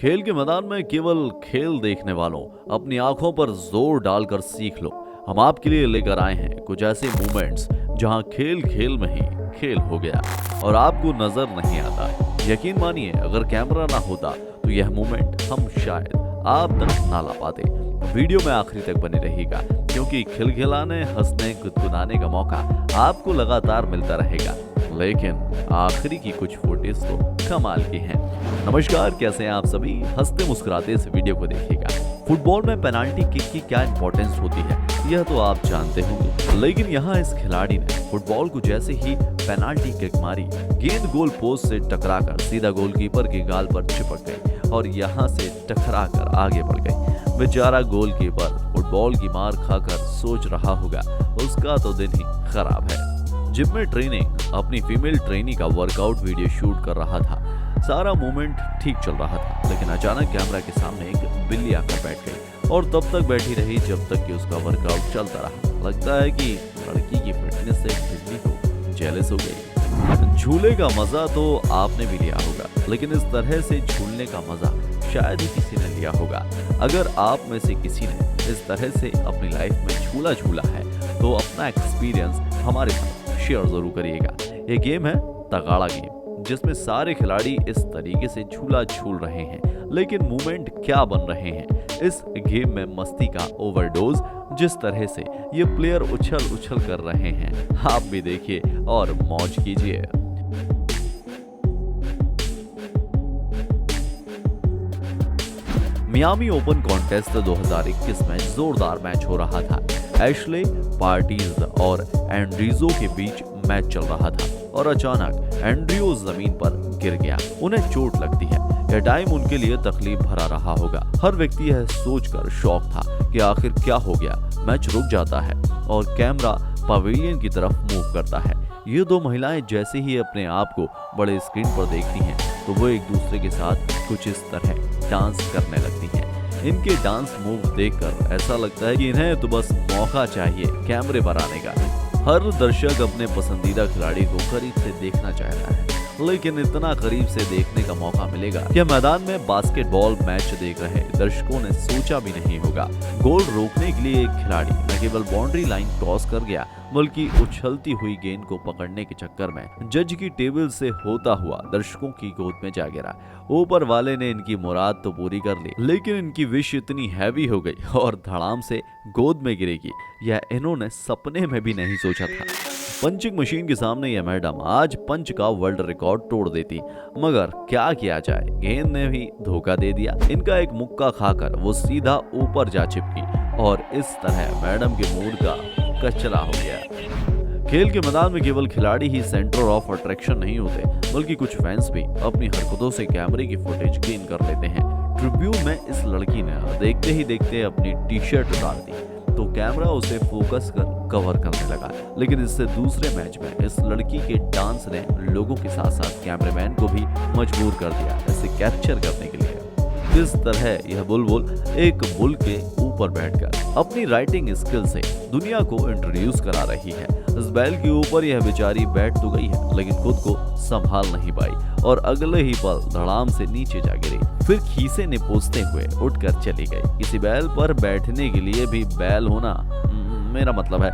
खेल के मैदान में केवल खेल देखने वालों, अपनी आंखों पर जोर डालकर सीख लो। हम आपके लिए लेकर आए हैं कुछ ऐसे मोमेंट्स जहां खेल खेल में ही खेल हो गया और आपको नजर नहीं आता। यकीन मानिए, अगर कैमरा ना होता तो यह मोमेंट हम शायद आप तक ना ला पाते। वीडियो में आखिरी तक बने रहेगा क्योंकि खिलखिलाने, हंसने, गुदगुदाने का मौका आपको लगातार मिलता रहेगा, लेकिन आखिरी की कुछ फुटेज तो कमाल की हैं। नमस्कार, कैसे हैं आप सभी? हंसते मुस्कुराते इस वीडियो को देखिएगा। फुटबॉल में पेनाल्टी किक की क्या इंपॉर्टेंस होती है यह तो आप जानते होंगे, लेकिन यहाँ इस खिलाड़ी ने फुटबॉल को जैसे ही पेनाल्टी किक मारी, गेंद गोल पोस्ट से टकराकर सीधा गोलकीपर के गाल पर चिपक गई और यहाँ से टकराकर आगे बढ़ गई। बेचारा गोलकीपर फुटबॉल की मार खाकर सोच रहा होगा उसका तो दिन ही खराब है। जिम में ट्रेनिंग अपनी फीमेल ट्रेनी का वर्कआउट वीडियो शूट कर रहा था। सारा मूवमेंट ठीक चल रहा था, लेकिन अचानक कैमरा के सामने एक बिल्ली आकर बैठ गई और तब तक बैठी रही जब तक कि उसका वर्कआउट चलता रहा। लगता है कि लड़की की फिटनेस से बिल्ली को जेलस हो गई। झूले का मजा तो आपने भी लिया होगा, लेकिन इस तरह से झूलने का मजा शायद ही किसी ने लिया होगा। अगर आप में से किसी ने इस तरह से अपनी लाइफ में झूला झूला है तो अपना एक्सपीरियंस हमारे साथ शेयर जरूर करिएगा। ये गेम है तगाड़ा गेम, जिसमें सारे खिलाड़ी इस तरीके से झूला झूल रहे हैं, लेकिन मूवमेंट क्या बन रहे हैं। इस गेम में मस्ती का ओवरडोज, जिस तरह से ये प्लेयर उछल उछल कर रहे हैं, आप भी देखिए और मौज कीजिए। मियामी ओपन कॉन्टेस्ट 2021 में जोरदार मैच हो रहा था। एशले पार्टीज और एंड्रीजो के बीच मैच चल रहा था और अचानक एंड्रियो जमीन पर गिर गया। उन्हें चोट लगती है। यह टाइम उनके लिए तकलीफ भरा रहा होगा। हर व्यक्ति यह सोचकर शॉक था कि आखिर क्या हो गया। मैच रुक जाता है और कैमरा पवेलियन की तरफ मूव करता है। ये दो महिलाएं जैसे ही अपने आप को बड़े स्क्रीन पर देखती हैं तो वो एक दूसरे के साथ कुछ इस तरह डांस करने लगती हैं। इनके डांस मूव देखकर ऐसा लगता है कि इन्हें तो बस मौका चाहिए कैमरे पर आने का। हर दर्शक अपने पसंदीदा खिलाड़ी को करीब से देखना चाहता है, लेकिन इतना करीब से देखने का मौका मिलेगा क्या मैदान में बास्केटबॉल मैच देख रहे दर्शकों ने सोचा भी नहीं होगा। गोल रोकने के लिए एक खिलाड़ी न केवल बाउंड्री लाइन क्रॉस कर गया, बल्कि उछलती हुई गेंद को पकड़ने के चक्कर में जज की टेबल से होता हुआ दर्शकों की गोद में जा गिरा। ऊपर वाले ने इनकी मुराद तो पूरी कर ली, लेकिन इनकी विश इतनी हैवी हो गई और धड़ाम से गोद में गिरेगी यह इन्होंने सपने में भी नहीं सोचा था। पंचिंग मशीन के सामने यह मैडम आज पंच का वर्ल्ड रिकॉर्ड तोड़ देती, मगर क्या किया जाए, गेंद ने भी धोखा दे दिया। इनका एक मुक्का खाकर वो सीधा ऊपर जा चिपकी और इस तरह मैडम के मूड का कचरा हो गया। खेल के मैदान में केवल खिलाड़ी ही सेंटर ऑफ अट्रैक्शन नहीं होते, बल्कि कुछ फैंस भी अपनी हरकतों से कैमरे की फुटेज गेन कर लेते हैं। ट्रिब्यून में इस लड़की ने देखते ही देखते अपनी टी शर्ट उतार दी तो कैमरा उसे फोकस कर कवर करने लगा, लेकिन इससे दूसरे मैच में इस लड़की के डांस ने लोगों के साथ साथ कैमरामैन को भी मजबूर कर दिया इसे कैप्चर करने के लिए। किस तरह यह बुलबुल एक बुल के ऊपर बैठकर अपनी राइटिंग स्किल से दुनिया को इंट्रोड्यूस करा रही है। इस बैल के ऊपर यह बेचारी बैठ तो गई है, लेकिन खुद को संभाल नहीं पाई और अगले ही पल धड़ाम से नीचे जा गिरी। फिर खीसे निपोसते हुए उठकर चली गई। किसी बैल पर बैठने के लिए भी बैल होना, मेरा मतलब है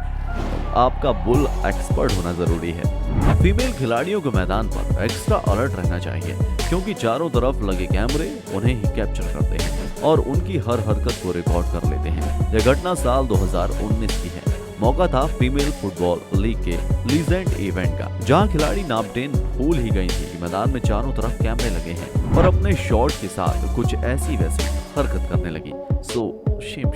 आपका बुल एक्सपर्ट होना जरूरी है। फीमेल खिलाड़ियों के मैदान पर एक्स्ट्रा अलर्ट रहना चाहिए, क्योंकि चारों तरफ लगे कैमरे उन्हें ही कैप्चर करते हैं और उनकी हर हरकत को रिकॉर्ड कर लेते हैं। यह घटना साल 2019 की है। मौका था फीमेल फुटबॉल लीग के लीजेंड इवेंट का, जहां खिलाड़ी नापटेन भूल ही गई थी कि मैदान में चारों तरफ कैमरे लगे हैं और अपने शॉट के साथ कुछ ऐसी वैसी हरकत करने लगी। सो शेम।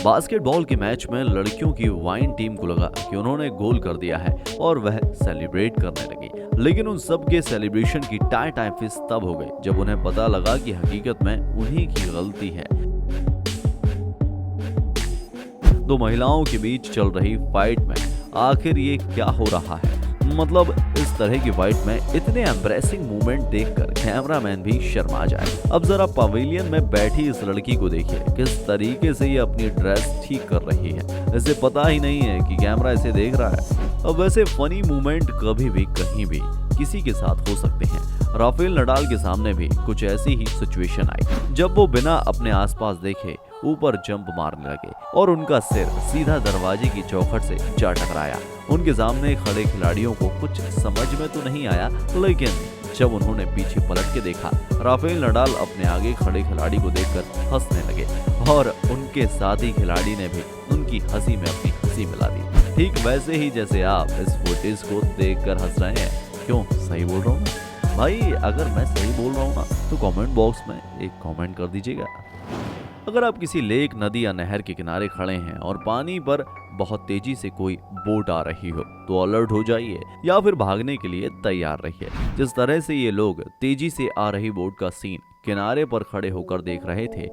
बास्केटबॉल के मैच में लड़कियों की वाइन टीम को लगा कि उन्होंने गोल कर दिया है और वह सेलिब्रेट करने लगी, लेकिन उन सब के सेलिब्रेशन की टाई फिस तब हो गई जब उन्हें पता लगा कि हकीकत में उन्हीं की गलती है। दो महिलाओं के बीच चल रही फाइट में आखिर ये क्या हो रहा है? मतलब इस तरह की फाइट में इतने एम्ब्रेसिंग मूवमेंट देखकर कैमरामैन भी शर्मा जाए। अब जरा पवेलियन में बैठी इस लड़की को देखिए, किस तरीके से ये अपनी ड्रेस ठीक कर रही है। इसे पता ही नहीं है कि कैमरा इसे देख रहा है। अब वैसे फनी मूवमेंट कभी भी कहीं भी किसी के साथ हो सकते हैं। राफेल नडाल के सामने भी कुछ ऐसी ही सिचुएशन आई, जब वो बिना अपने आसपास देखे ऊपर जंप मारने लगे और उनका सिर सीधा दरवाजे की चौखट से जा टकराया। उनके सामने खड़े खिलाड़ियों को कुछ समझ में तो नहीं आया, लेकिन जब उन्होंने पीछे पलट के देखा, राफेल नडाल अपने आगे खड़े खिलाड़ी को देखकर हंसने लगे और उनके साथी खिलाड़ी ने भी उनकी हंसी में अपनी हंसी मिला दी, ठीक वैसे ही जैसे आप इस फुटेज को देखकर हंस रहे हैं। क्यों, सही बोल रहा हूँ ना भाई? अगर मैं सही बोल रहा हूँ ना तो कमेंट बॉक्स में एक कमेंट कर दीजिएगा। अगर आप किसी लेक, नदी या नहर के किनारे खड़े हैं और पानी पर बहुत तेजी से कोई बोट आ रही हो तो अलर्ट हो जाइए या फिर भागने के लिए तैयार रहिए। जिस तरह से ये लोग तेजी से आ रही बोट का सीन किनारे पर खड़े होकर देख रहे थे,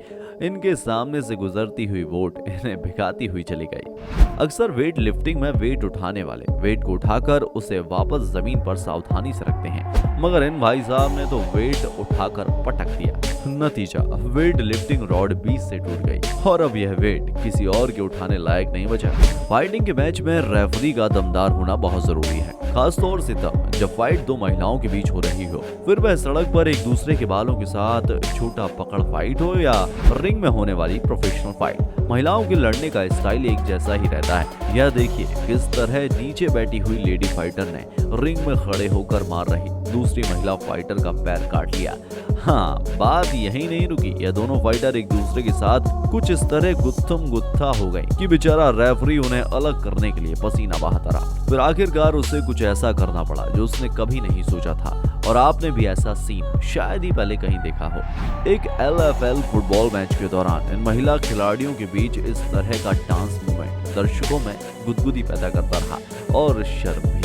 इनके सामने से गुजरती हुई बोट इन्हें भिगाती हुई चली गई। अक्सर वेट लिफ्टिंग में वेट उठाने वाले वेट को उठाकर उसे वापस जमीन पर सावधानी से रखते हैं, मगर इन भाई साहब ने तो वेट उठाकर पटक दिया। नतीजा, वेट लिफ्टिंग रॉड बीच से टूट गई और अब यह वेट किसी और के उठाने लायक नहीं बचा। फाइटिंग के मैच में रेफरी का दमदार होना बहुत जरूरी है, खासतौर से तब जब फाइट दो महिलाओं के बीच हो रही हो, फिर वह सड़क पर एक दूसरे के बालों के साथ छोटा पकड़ फाइट हो या रिंग में होने वाली प्रोफेशनल फाइट। महिलाओं के लड़ने का स्टाइल एक जैसा ही रहता है। यह देखिए किस तरह नीचे बैठी हुई लेडी फाइटर ने रिंग में खड़े होकर मार रही दूसरी महिला फाइटर का पैर काट लिया। हाँ, बात यही नहीं रुकी, यह दोनों फाइटर एक दूसरे के साथ कुछ इस तरह गुत्थम गुत्था हो गई कि बेचारा रेफरी उन्हें अलग करने के लिए पसीना बहाता रहा। फिर आखिरकार उसे कुछ ऐसा करना पड़ा जो उसने कभी नहीं सोचा था, और आपने भी ऐसा सीन शायद ही पहले कहीं देखा हो। एक LFL फुटबॉल मैच के दौरान इन महिला खिलाड़ियों के बीच इस तरह का डांस मूवमेंट दर्शकों में गुदगुदी पैदा करता रहा और शर्म भी।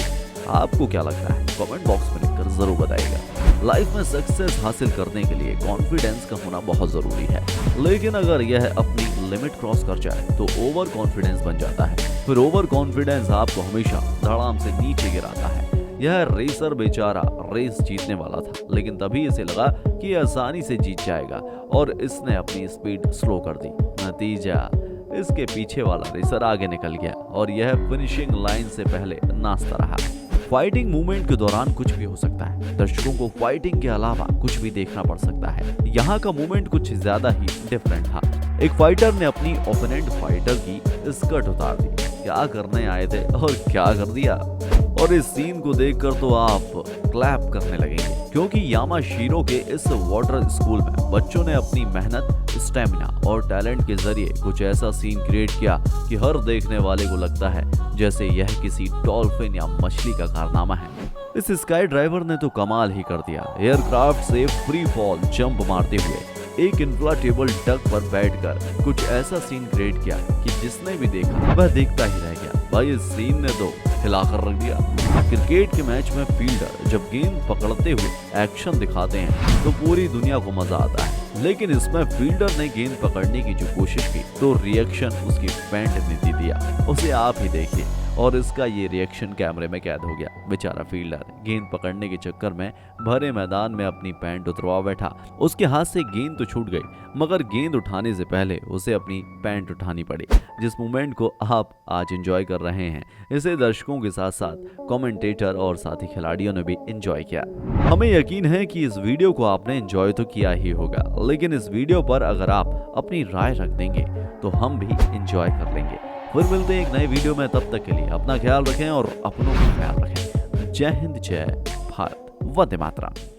आपको क्या लगता है? कमेंट बॉक्स में लिखकर जरूर बताइएगा। लाइफ में सक्सेस हासिल करने के लिए कॉन्फिडेंस का होना बहुत जरूरी है, लेकिन अगर यह अपनी लिमिट क्रॉस कर जाए तो ओवर कॉन्फिडेंस बन जाता है। फिर ओवर कॉन्फिडेंस आपको हमेशा धड़ाम से नीचे गिराता है। यह रेसर बेचारा रेस जीतने वाला था, लेकिन तभी इसे लगा कि आसानी से जीत जाएगा और इसने अपनी स्पीड स्लो कर दी। नतीजा, इसके पीछे वाला रेसर आगे निकल गया और यह फिनिशिंग लाइन से पहले नाचता रहा। फाइटिंग मूवमेंट के दौरान कुछ भी हो सकता है। दर्शकों को फाइटिंग के अलावा कुछ भी देखना पड़ सकता है। यहाँ का मूवमेंट कुछ ज्यादा ही डिफरेंट था। एक फाइटर ने अपनी ओपोनेंट फाइटर की स्कर्ट उतार दी। क्या करने आए थे और क्या कर दिया। और इस सीन को देखकर तो आप क्लैप करने लगेंगे, क्योंकि यामाशीरो के इस वाटर स्कूल में बच्चों ने अपनी मेहनत, स्टेमिना और टैलेंट के जरिए कुछ ऐसा सीन क्रिएट किया कि हर देखने वाले को लगता है जैसे यह किसी डॉल्फिन या मछली का कारनामा है। इस स्काई ड्राइवर ने तो कमाल ही कर दिया। एयरक्राफ्ट से फ्री फॉल जंप मारते हुए एक इन्फ्लाटेबल डक पर बैठकर कुछ ऐसा सीन क्रिएट किया कि जिसने भी देखा वह देखता ही रह गया। भाई इस सीन ने तो हिलाकर रख दिया। क्रिकेट के मैच में फील्डर जब गेंद पकड़ते हुए एक्शन दिखाते हैं तो पूरी दुनिया को मजा आता है, लेकिन इसमें फील्डर ने गेंद पकड़ने की जो कोशिश की तो रिएक्शन उसकी पैंट ने दे दिया। उसे आप ही देखिए, और इसका ये रिएक्शन कैमरे में कैद हो गया। बेचारा फील्डर गेंद पकड़ने के चक्कर में भरे मैदान में अपनी पैंट उतरवा बैठा। उसके हाथ से गेंद तो छूट गई, मगर गेंद उठाने से पहले उसे अपनी पैंट उठानी पड़ी। जिस मूवमेंट को आप आज एंजॉय कर रहे हैं, इसे दर्शकों के साथ साथ कमेंटेटर और साथी खिलाड़ियों ने भी एंजॉय किया। हमें यकीन है कि इस वीडियो को आपने एंजॉय तो किया ही होगा, लेकिन इस वीडियो पर अगर आप अपनी राय रख देंगे तो हम भी एंजॉय कर लेंगे। फिर मिलते हैं एक नए वीडियो में, तब तक के लिए अपना ख्याल रखें और अपनों का ख्याल रखें। जय हिंद, जय भारत, वंदे मातरम।